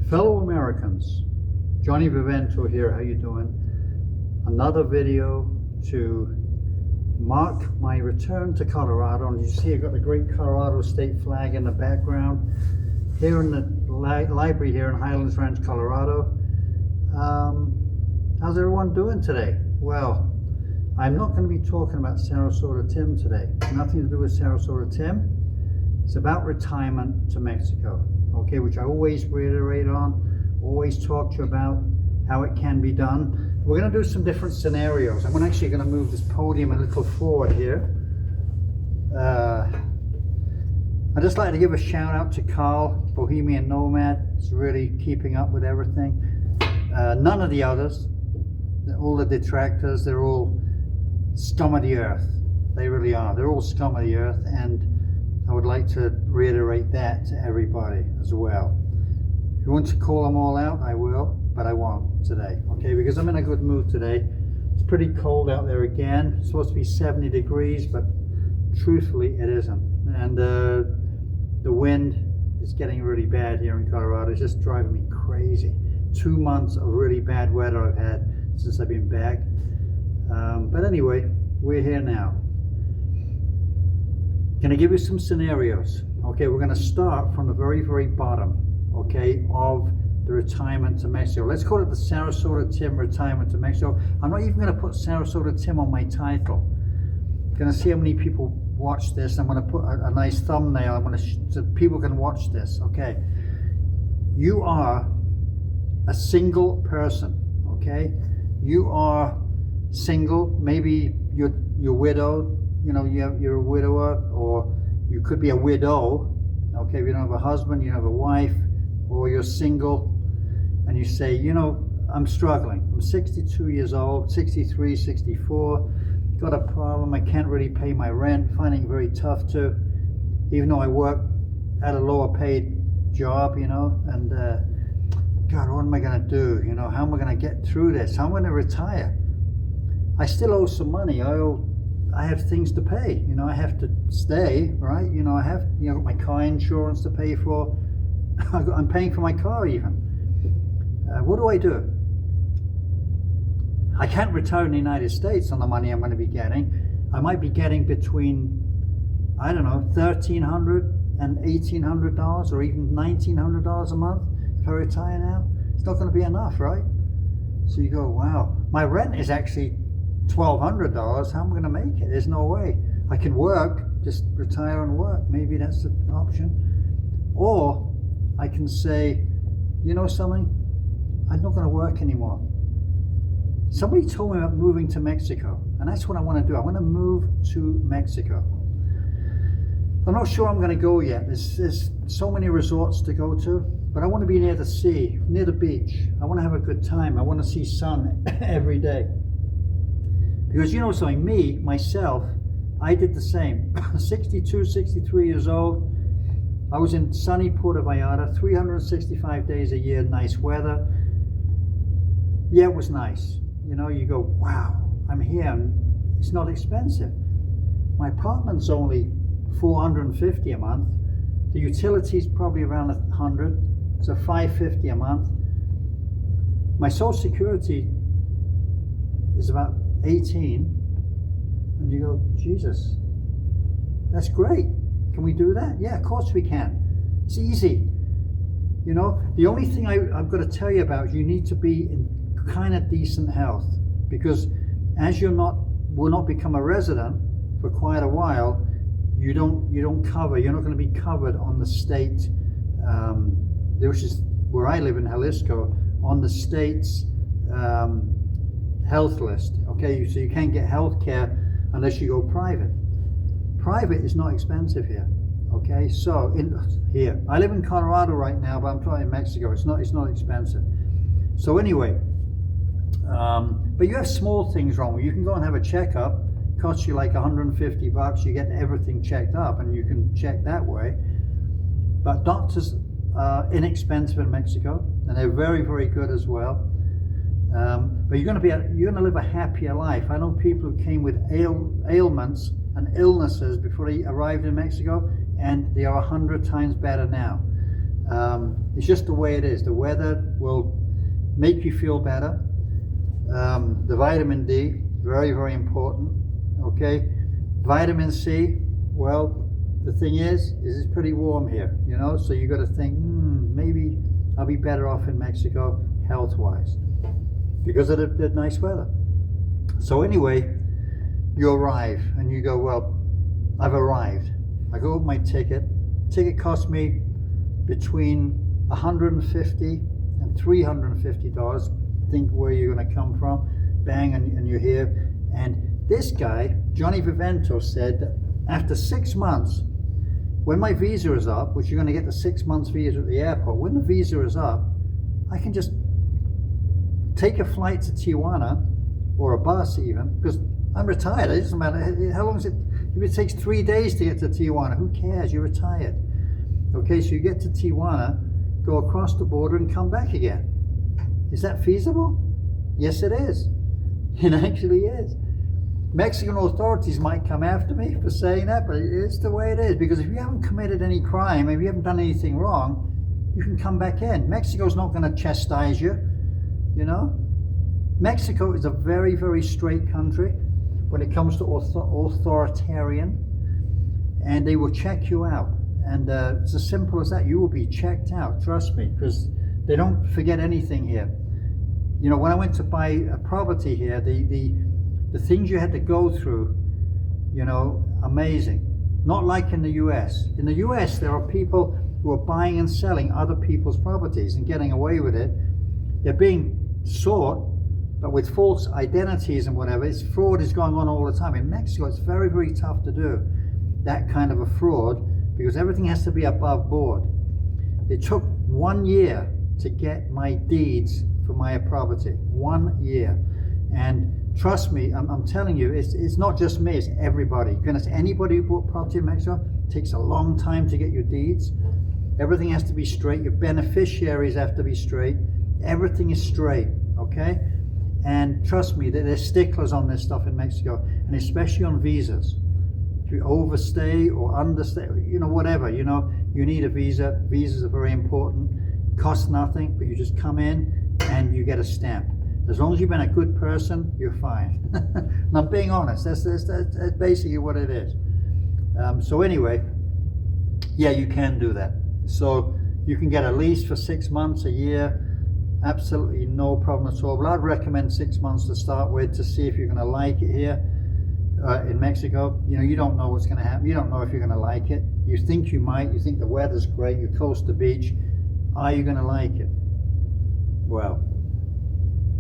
Fellow Americans, Johnny Vivento here. How you doing? Another video to mark my return to Colorado. And you see I got the great Colorado state flag in the background here in the library here in Highlands Ranch, Colorado. How's everyone doing today? Well, I'm not going to be talking about Sarasota Tim today. Nothing to do with Sarasota Tim. It's about retirement to Mexico, okay, which I always reiterate on, always talk to you about how it can be done. We're going to do some different scenarios. I'm actually going to move this podium a little forward here. I'd just like to give a shout out to Carl, Bohemian Nomad. He's really keeping up with everything. None of the others, all the detractors, they're all scum of the earth. They really are. They're all scum of the earth, and I would like to reiterate that to everybody as well. If you want to call them all out, I will, but I won't today, okay? Because I'm in a good mood today. It's pretty cold out there again. It's supposed to be 70 degrees, but truthfully, it isn't. And the wind is getting really bad here in Colorado. It's just driving me crazy. 2 months of really bad weather I've had since I've been back. But anyway, we're here now. Can I give you some scenarios? Okay, we're going to start from the very, very bottom, okay, of the retirement to Mexico. Let's call it the Sarasota Tim retirement to Mexico. I'm not even going to put Sarasota Tim on my title. I'm going to see how many people watch this. I'm going to put a nice thumbnail. I'm going to so people can watch this. Okay, you are a single person. Okay, you are single. Maybe you're widowed. You know, you're a widower, or you could be a widow. Okay, if you don't have a husband, you have a wife, or you're single, and you say, you know, I'm struggling. I'm 62 years old, 63, 64, got a problem. I can't really pay my rent, finding it very tough to, even though I work at a lower paid job, you know, and God, what am I going to do? You know, how am I going to get through this? How am I going to retire? I still owe some money. I have things to pay, you know, I have to stay, right? You know, I have, you know, my car insurance to pay for. I'm paying for my car even. What do I do? I can't retire in the United States on the money I'm going to be getting. I might be getting between, I don't know, $1,300 and $1,800 or even $1,900 a month if I retire now. It's not going to be enough, right? So you go, wow, my rent is actually $1,200. How am I going to make it? There's no way. I can work, just retire and work. Maybe that's the option. Or I can say, you know something? I'm not going to work anymore. Somebody told me about moving to Mexico, and that's what I want to do. I want to move to Mexico. I'm not sure I'm going to go yet. There's so many resorts to go to, but I want to be near the sea, near the beach. I want to have a good time. I want to see sun every day. Because you know something, myself, I did the same. 62, 63 years old. I was in sunny Puerto Vallarta, 365 days a year, nice weather. Yeah, it was nice. You know, you go, wow, I'm here, and it's not expensive. My apartment's only $450 a month. The utilities probably around $100, so $550 a month. My Social Security is about 18, and you go, Jesus, that's great. Can we do that? Yeah, of course we can. It's easy. You know, the only thing I've got to tell you about is you need to be in kind of decent health, because as you're not become a resident for quite a while, you're not going to be covered on the state, which is where I live in Jalisco, on the state's health list. Okay, so you can't get health care unless you go private. Private is not expensive here. Okay, so here I live in Colorado right now, but I'm trying in Mexico. It's not expensive. So anyway, but you have small things wrong. You can go and have a checkup. Costs you like $150. You get everything checked up, and you can check that way. But doctors are inexpensive in Mexico, and they're very, very good as well. But you're going to live a happier life. I know people who came with ailments and illnesses before they arrived in Mexico, and they are 100 times better now. It's just the way it is. The weather will make you feel better. The vitamin D, very, very important. Okay, vitamin C, well, the thing is it's pretty warm here, you know, so you got to think, maybe I'll be better off in Mexico health-wise because of the nice weather. So anyway, you arrive and you go, well, I've arrived. I go with my ticket. Ticket cost me between $150 and $350. Think where you're going to come from. Bang, and you're here. And this guy, Johnny Vivento, said that after 6 months, when my visa is up, which you're going to get the 6 months visa at the airport, when the visa is up, I can just take a flight to Tijuana or a bus even, because I'm retired. It doesn't matter how long is it. If it takes 3 days to get to Tijuana, who cares? You're retired. Okay, so you get to Tijuana, go across the border and come back again. Is that feasible? Yes, it is. It actually is. Mexican authorities might come after me for saying that, but it's the way it is. Because if you haven't committed any crime, if you haven't done anything wrong, you can come back in. Mexico's not going to chastise you, you know. Mexico is a very, very straight country when it comes to authoritarian, and they will check you out. And it's as simple as that. You will be checked out, trust me, because they don't forget anything here. You know, when I went to buy a property here, the things you had to go through, you know, amazing. Not like in the US. In the US, there are people who are buying and selling other people's properties and getting away with it. They're being sought, but with false identities and whatever. Fraud is going on all the time. In Mexico, it's very, very tough to do that kind of a fraud because everything has to be above board. It took 1 year to get my deeds for my property. 1 year. And trust me, I'm telling you, it's not just me, it's everybody. Goodness, anybody who bought property in Mexico, it takes a long time to get your deeds. Everything has to be straight. Your beneficiaries have to be straight. Everything is straight, okay? And trust me, they're sticklers on this stuff in Mexico, and especially on visas. If you overstay or understay, you know, whatever, you know, you need a visa. Visas are very important. Cost nothing, but you just come in and you get a stamp. As long as you've been a good person, you're fine. And I'm being honest. That's basically what it is. So anyway, yeah, you can do that. So you can get a lease for 6 months, a year. Absolutely no problem at all. But I'd recommend 6 months to start with to see if you're going to like it here in Mexico. You know, you don't know what's going to happen. You don't know if you're going to like it. You think you might. You think the weather's great. You're close to the beach. Are you going to like it? Well,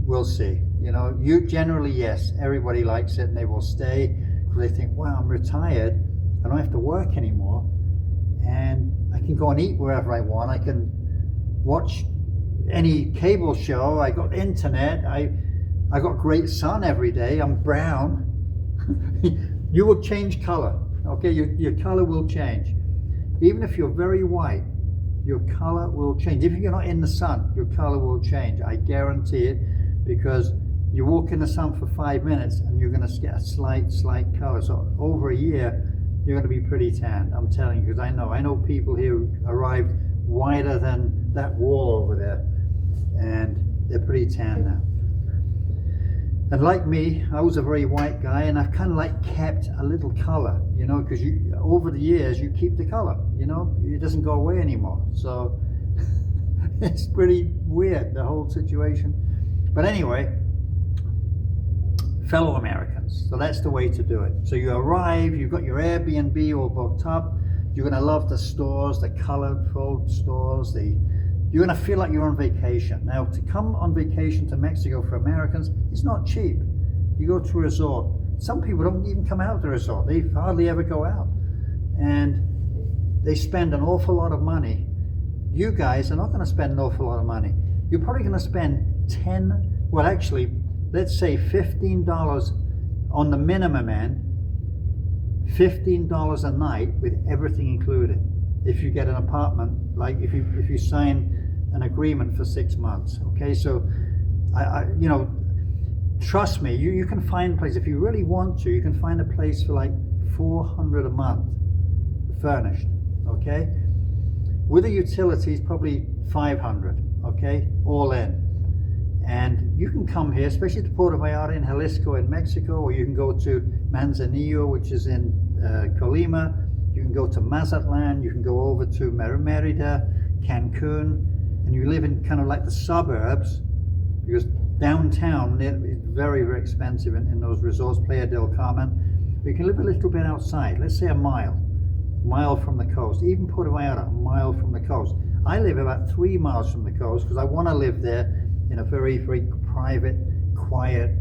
we'll see. You know, you generally, yes, everybody likes it and they will stay because they think, wow, I'm retired. I don't have to work anymore. And I can go and eat wherever I want. I can watch any cable show. I got internet. I got great sun every day. I'm brown. You will change color. Okay, your color will change. Even if you're very white, your color will change. If you're not in the sun, your color will change. I guarantee it, because you walk in the sun for 5 minutes and you're going to get a slight color. So over a year, you're going to be pretty tanned. I'm telling you, because I know people here who arrived whiter than that wall over there, and they're pretty tan now. And like me, I was a very white guy, and I've kind of like kept a little color, you know, because over the years you keep the color, you know, it doesn't go away anymore. So it's pretty weird, the whole situation. But anyway, fellow Americans, so that's the way to do it. So you arrive, you've got your Airbnb all booked up. You're going to love the stores, the colorful stores, you're going to feel like you're on vacation. Now, to come on vacation to Mexico for Americans, it's not cheap. You go to a resort. Some people don't even come out to a resort. They hardly ever go out. And they spend an awful lot of money. You guys are not going to spend an awful lot of money. You're probably going to spend let's say $15 on the minimum end, $15 a night with everything included. If you get an apartment, like if you sign an agreement for 6 months, okay? So, you know, trust me, you can find a place, if you really want to, you can find a place for like $400 a month, furnished, okay? with the utilities, probably 500, okay, all in. And you can come here, especially to Puerto Vallarta in Jalisco in Mexico, or you can go to Manzanillo, which is in Colima. You can go to Mazatlan, you can go over to Merida, Cancun, and you live in kind of like the suburbs, because downtown is very, very expensive in those resorts, Playa del Carmen. But you can live a little bit outside, let's say a mile from the coast. Even Puerto Vallarta, a mile from the coast. I live about 3 miles from the coast because I want to live there in a very, very private, quiet,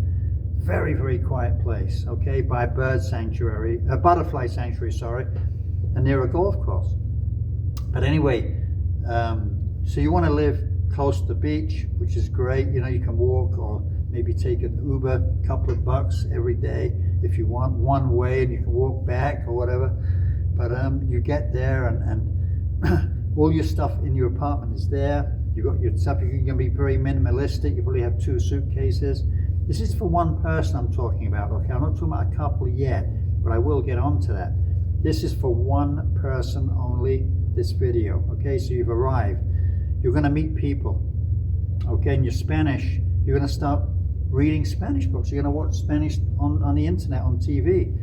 very, very quiet place, okay, by a butterfly sanctuary, sorry, and near a golf course. But anyway, so you want to live close to the beach, which is great. You know, you can walk or maybe take an Uber, a couple of bucks every day if you want, one way, and you can walk back or whatever. But you get there and all your stuff in your apartment is there. You got your stuff. You're going to be very minimalistic. You probably have 2 suitcases. This is for one person I'm talking about. Okay, I'm not talking about a couple yet, but I will get on to that. This is for one person only. This video. Okay, so you've arrived. You're going to meet people. Okay, and your Spanish. You're going to start reading Spanish books. You're going to watch Spanish on the internet, on TV.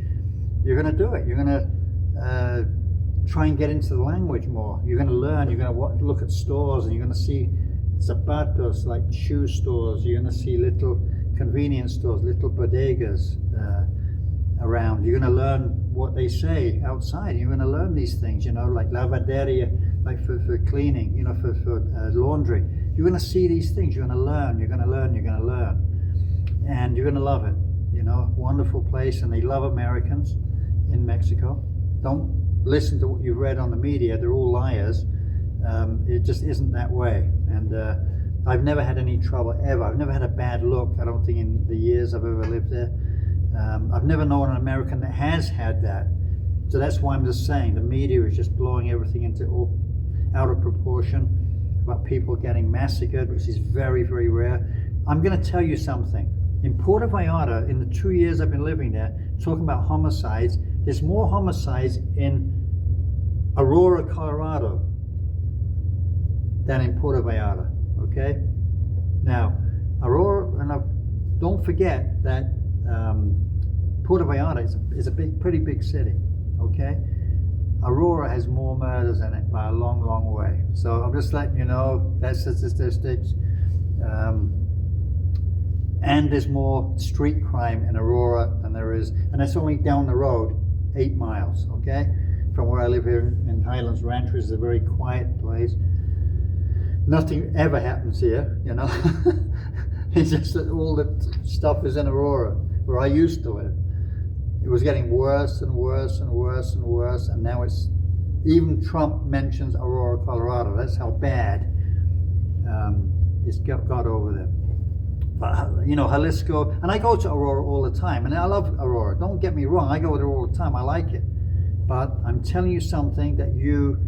You're going to do it. You're going to try and get into the language more. You're going to learn. You're going to look at stores, and you're going to see zapatos, like shoe stores. You're going to see little convenience stores, little bodegas around. You're going to learn what they say outside. You're going to learn these things, you know, like lavaderia, like for cleaning, you know, for laundry. You're going to see these things. You're going to learn. You're going to learn. You're going to learn, and you're going to love it. You know, wonderful place, and they love Americans in Mexico. Don't listen to what you've read on the media. They're all liars. It just isn't that way. And I've never had any trouble ever. I've never had a bad look, I don't think, in the years I've ever lived there. I've never known an American that has had that. So that's why I'm just saying the media is just blowing everything out of proportion about people getting massacred, which is very, very rare. I'm going to tell you something. In Puerto Vallarta, in the 2 years I've been living there, talking about homicides, there's more homicides in Aurora, Colorado than in Puerto Vallarta, okay? Now, Aurora, and don't forget that Puerto Vallarta is a pretty big city, okay? Aurora has more murders in it by a long, long way. So I'm just letting you know, that's the statistics. And there's more street crime in Aurora than there is, and that's only down the road, 8 miles, okay? From where I live here in Highlands Ranch, which is a very quiet place. Nothing ever happens here, you know? It's just that all the stuff is in Aurora, where I used to live. It was getting worse and worse and worse and worse, and now it's, even Trump mentions Aurora, Colorado. That's how bad it's got over there. But, you know, Jalisco, and I go to Aurora all the time, and I love Aurora. Don't get me wrong, I go there all the time, I like it. But I'm telling you something that you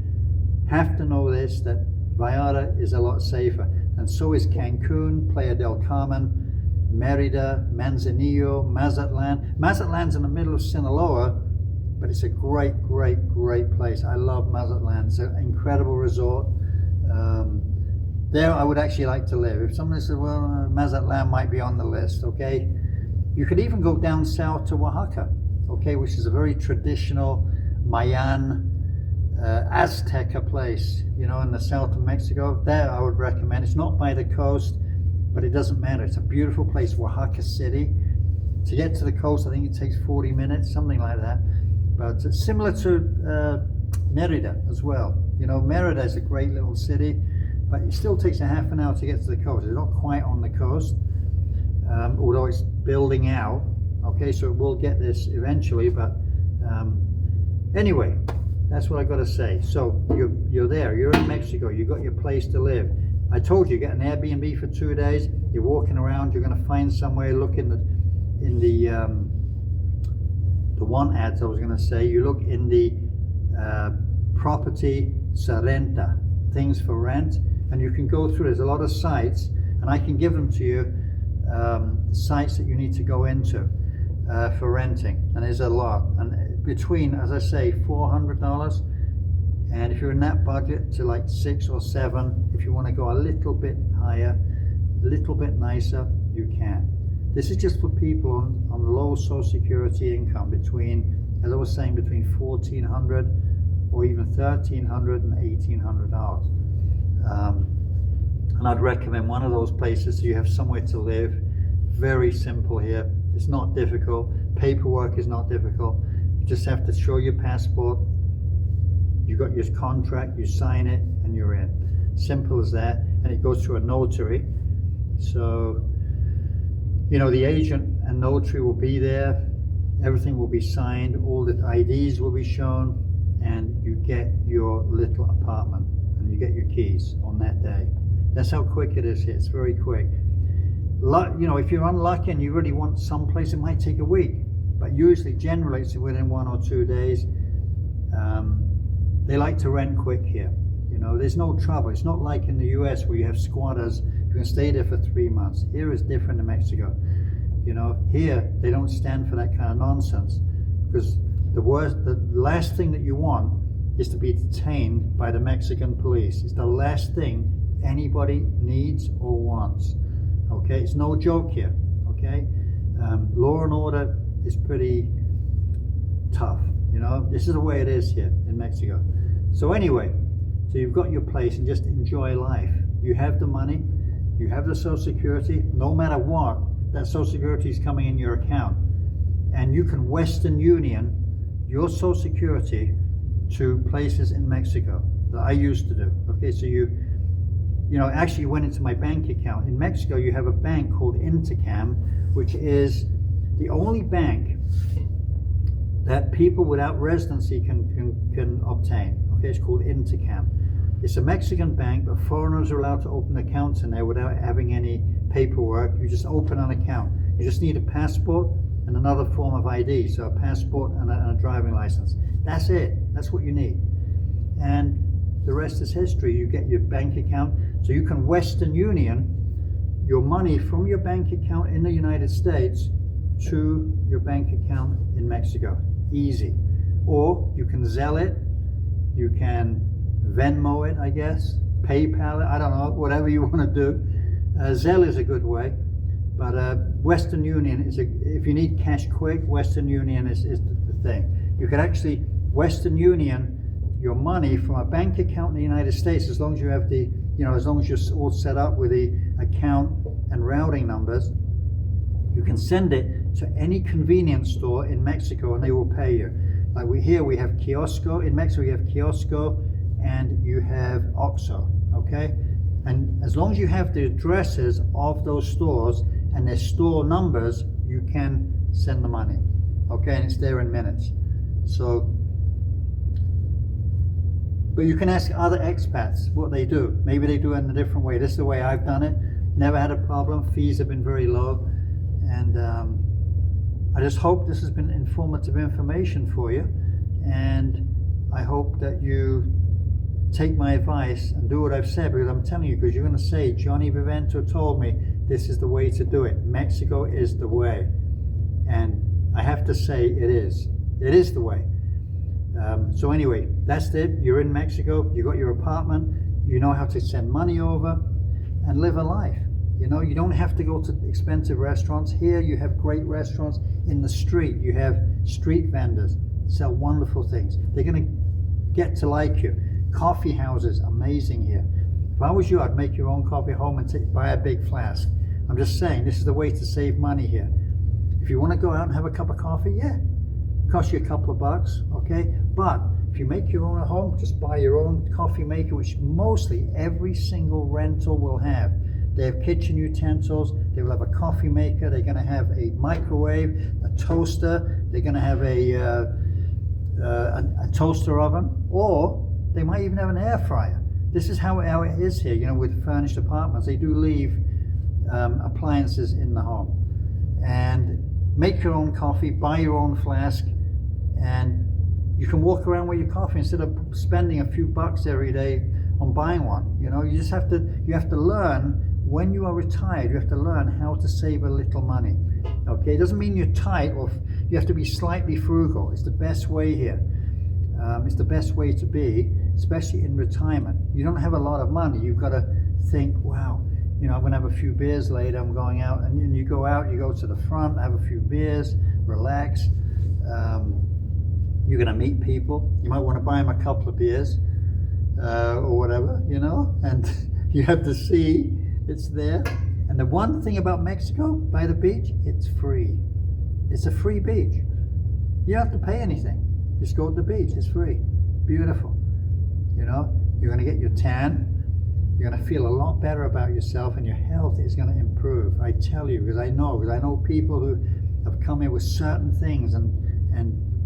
have to know this, that Vallarta is a lot safer. And so is Cancun, Playa del Carmen, Merida, Manzanillo, Mazatlan. Mazatlan's in the middle of Sinaloa, but it's a great, great, great place. I love Mazatlan. It's an incredible resort. There I would actually like to live. If somebody said, well, Mazatlan might be on the list, okay? You could even go down south to Oaxaca, okay, which is a very traditional Mayan, Azteca place, you know, in the south of Mexico. There I would recommend. It's not by the coast, but it doesn't matter. It's a beautiful place, Oaxaca City. To get to the coast, I think it takes 40 minutes, something like that. But it's similar to Merida as well. You know, Merida is a great little city, but it still takes a half an hour to get to the coast. It's not quite on the coast, although it's building out. Okay, so we'll get this eventually, but anyway, that's what I got to say. So you're there, you're in Mexico, you got your place to live. I told you, get an Airbnb for 2 days. You're walking around, you're going to find somewhere. Look in the one ads I was going to say. You look in the property se renta, things for rent, and you can go through. There's a lot of sites, and I can give them to you. Sites that you need to go into for renting, and there's a lot. And between, as I say, $400 And if you're in that budget, to like 6 or 7, if you want to go a little bit higher, a little bit nicer, you can. This is just for people on low Social Security income between, as I was saying, between $1,400 or even $1,300 and $1,800. And I'd recommend one of those places so you have somewhere to live. Very simple here. It's not difficult. Paperwork is not difficult. You just have to show your passport. You got your contract, you sign it, and you're in. Simple as that. And it goes through a notary. So, you know, the agent and notary will be there. Everything will be signed. All the IDs will be shown, and you get your little apartment and you get your keys on that day. That's how quick it is here. It's very quick. You know, if you're unlucky and you really want someplace, it might take a week, but usually, generally, it's within 1 or 2 days. They like to rent quick here. You know, there's no trouble. It's not like in the US where you have squatters. You can stay there for 3 months. Here is different in Mexico. You know, here they don't stand for that kind of nonsense, because the last thing that you want is to be detained by the Mexican police. It's the last thing anybody needs or wants. Okay, it's no joke here. Okay, law and order is pretty tough. You know, this is the way it is here in Mexico. So anyway, so you've got your place and just enjoy life. You have the money, you have the Social Security. No matter what, that Social Security is coming in your account, and you can Western Union your Social Security to places in Mexico that I used to do. Okay, so you know, actually went into my bank account. In Mexico, you have a bank called Intercam, which is the only bank that people without residency can obtain. Okay, it's called Intercam. It's a Mexican bank, but foreigners are allowed to open accounts in there without having any paperwork. You just open an account. You just need a passport and another form of ID, so a passport and a driving license. That's it. That's what you need. And the rest is history. You get your bank account, so you can Western Union your money from your bank account in the United States to your bank account in Mexico. Easy. Or you can Zelle it, you can Venmo it, I guess, PayPal it, I don't know, whatever you want to do. Zelle is a good way, but Western Union is if you need cash quick, Western Union is the thing. You can actually Western Union your money from a bank account in the United States, as long as you have the, you know, as long as you're all set up with the account and routing numbers, you can send it to any convenience store in Mexico and they will pay you. Like we have Kiosco. In Mexico you have Kiosco and you have Oxxo, okay? And as long as you have the addresses of those stores and their store numbers, you can send the money, okay? And it's there in minutes. So, but you can ask other expats what they do. Maybe they do it in a different way. This is the way I've done it. Never had a problem. Fees have been very low. And I just hope this has been informative information for you. And I hope that you take my advice and do what I've said, because I'm telling you, because you're going to say, Johnny Vivento told me this is the way to do it. Mexico is the way. And I have to say it is. It is the way. So anyway, that's it. You're in Mexico, you got your apartment, you know how to send money over and live a life. You know, you don't have to go to expensive restaurants. Here you have great restaurants in the street. You have street vendors, sell wonderful things. They're going to get to like you. Coffee houses, amazing here. If I was you, I'd make your own coffee at home and buy a big flask. I'm just saying, this is the way to save money here. If you want to go out and have a cup of coffee, yeah, cost you a couple of bucks, okay? But if you make your own at home, just buy your own coffee maker, which mostly every single rental will have. They have kitchen utensils, they will have a coffee maker, they're going to have a microwave, a toaster, they're going to have a toaster oven, or they might even have an air fryer. This is how it is here, you know, with furnished apartments. They do leave appliances in the home. And make your own coffee, buy your own flask, and you can walk around with your coffee instead of spending a few bucks every day on buying one. You know, you have to learn. When you are retired, you have to learn how to save a little money. Okay, it doesn't mean you're tight, or you have to be slightly frugal. It's the best way here. It's the best way to be, especially in retirement. You don't have a lot of money. You've got to think, wow, you know, I'm gonna have a few beers later, I'm going out, and you go out, you go to the front, have a few beers, relax. You're gonna meet people. You might want to buy them a couple of beers or whatever, you know, and you have to see it's there. And the one thing about Mexico, by the beach, it's free. It's a free beach. You don't have to pay anything. Just go to the beach, it's free. Beautiful. You know, you're gonna get your tan. You're gonna feel a lot better about yourself, and your health is gonna improve. I tell you, because I know people who have come here with certain things, and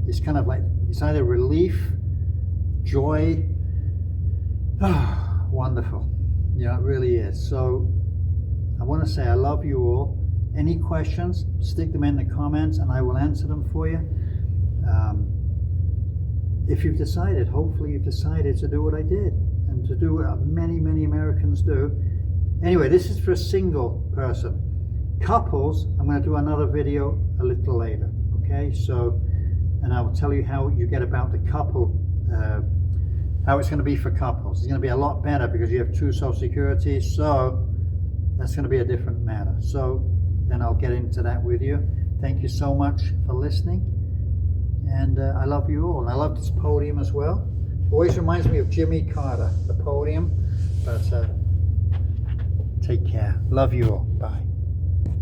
it's kind of like, it's either relief, joy, wonderful. You know, it really is. So I want to say I love you all. Any questions, stick them in the comments and I will answer them for you. If you've decided, hopefully you've decided to do what I did, and to do what many Americans do. Anyway, this is for a single person. Couples, I'm going to do another video a little later, okay? So, and I will tell you how you get about the couple, how it's going to be for couples. It's going to be a lot better because you have 2 Social Securities, so that's going to be a different matter. So then I'll get into that with you. Thank you so much for listening, and I love you all. And I love this podium as well. Always reminds me of Jimmy Carter, the podium. But take care. Love you all. Bye.